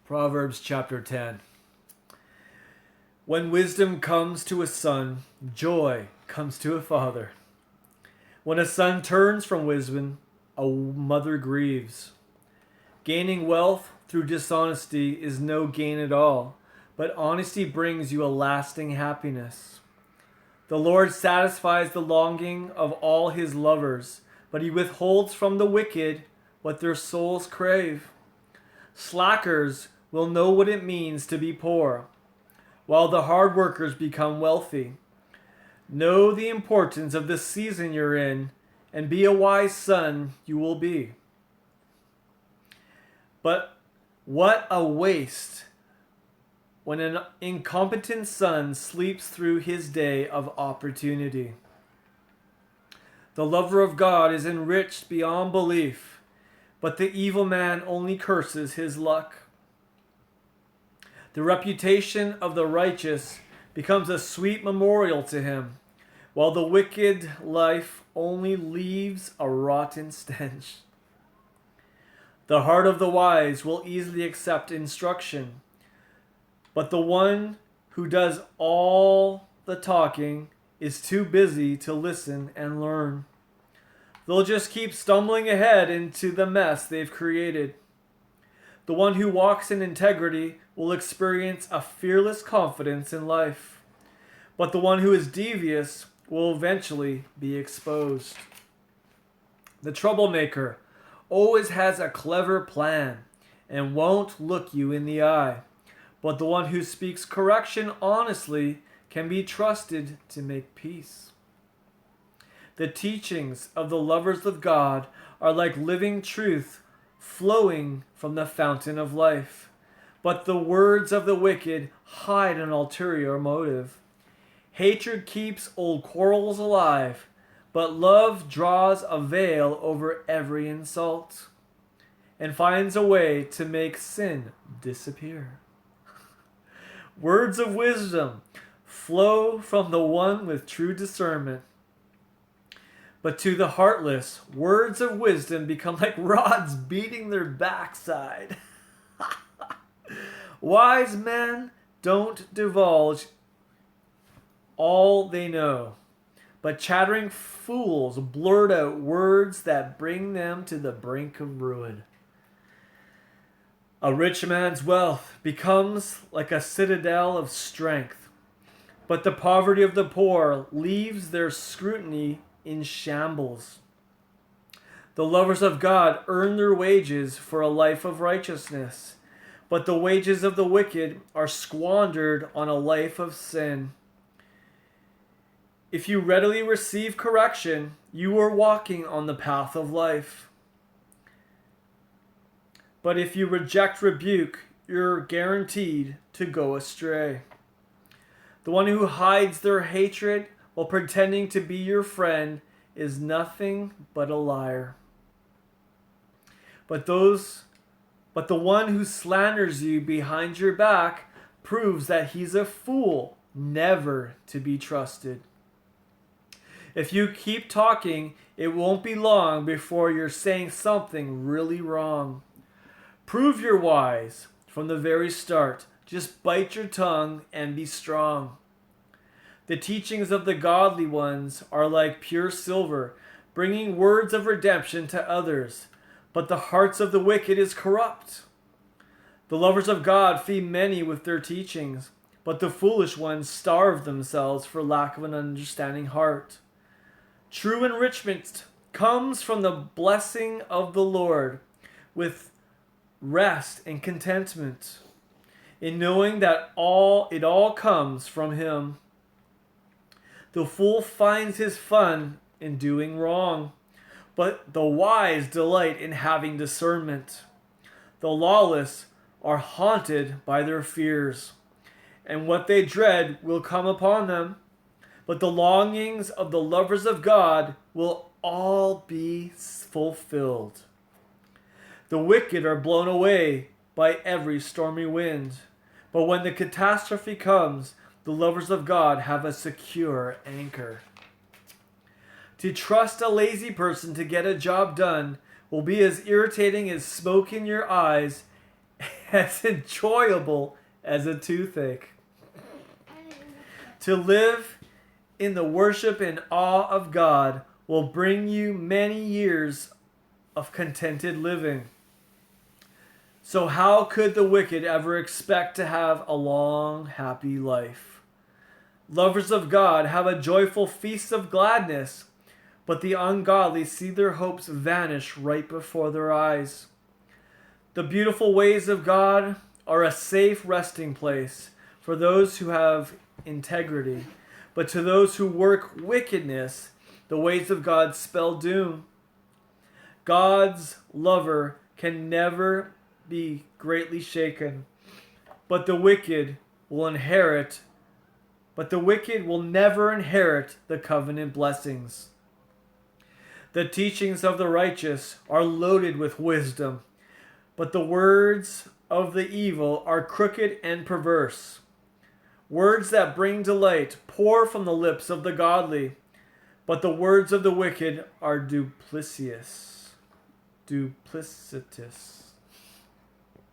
Proverbs chapter 10. When wisdom comes to a son, joy comes to a father. When a son turns from wisdom, a mother grieves. Gaining wealth through dishonesty is no gain at all, but honesty brings you a lasting happiness. The Lord satisfies the longing of all his lovers, but he withholds from the wicked what their souls crave. Slackers will know what it means to be poor, while the hard workers become wealthy. Know the importance of the season you're in, and be a wise son you will be. But what a waste when an incompetent son sleeps through his day of opportunity. The lover of God is enriched beyond belief, but the evil man only curses his luck. The reputation of the righteous becomes a sweet memorial to him, while the wicked life only leaves a rotten stench. The heart of the wise will easily accept instruction, but the one who does all the talking is too busy to listen and learn. They'll just keep stumbling ahead into the mess they've created. The one who walks in integrity will experience a fearless confidence in life, but the one who is devious will eventually be exposed. The troublemaker always has a clever plan and won't look you in the eye, but the one who speaks correction honestly can be trusted to make peace. The teachings of the lovers of God are like living truth flowing from the fountain of life, but the words of the wicked hide an ulterior motive. Hatred keeps old quarrels alive, but love draws a veil over every insult and finds a way to make sin disappear. Words of wisdom flow from the one with true discernment, but to the heartless, words of wisdom become like rods beating their backside. Wise men don't divulge all they know, but chattering fools blurt out words that bring them to the brink of ruin. A rich man's wealth becomes like a citadel of strength, but the poverty of the poor leaves their scrutiny in shambles. The lovers of God earn their wages for a life of righteousness, but the wages of the wicked are squandered on a life of sin. If you readily receive correction, you are walking on the path of life. But if you reject rebuke, you're guaranteed to go astray. The one who hides their hatred while pretending to be your friend is nothing but a liar. But the one who slanders you behind your back proves that he's a fool, never to be trusted. If you keep talking, it won't be long before you're saying something really wrong. Prove you're wise from the very start. Just bite your tongue and be strong. The teachings of the godly ones are like pure silver, bringing words of redemption to others. But the hearts of the wicked is corrupt. The lovers of God feed many with their teachings, but the foolish ones starve themselves for lack of an understanding heart. True enrichment comes from the blessing of the Lord, with rest and contentment, in knowing that it all comes from him. The fool finds his fun in doing wrong, but the wise delight in having discernment. The lawless are haunted by their fears, and what they dread will come upon them. But the longings of the lovers of God will all be fulfilled. The wicked are blown away by every stormy wind, but when the catastrophe comes, the lovers of God have a secure anchor. To trust a lazy person to get a job done will be as irritating as smoke in your eyes as enjoyable as a toothache. To live in the worship and awe of God will bring you many years of contented living. So how could the wicked ever expect to have a long, happy life? Lovers of God have a joyful feast of gladness, but the ungodly see their hopes vanish right before their eyes. The beautiful ways of God are a safe resting place for those who have integrity, but to those who work wickedness, the ways of God spell doom. God's lover can never be greatly shaken, but the wicked will never inherit the covenant blessings. The teachings of the righteous are loaded with wisdom, but the words of the evil are crooked and perverse. Words that bring delight pour from the lips of the godly, but the words of the wicked are duplicitous.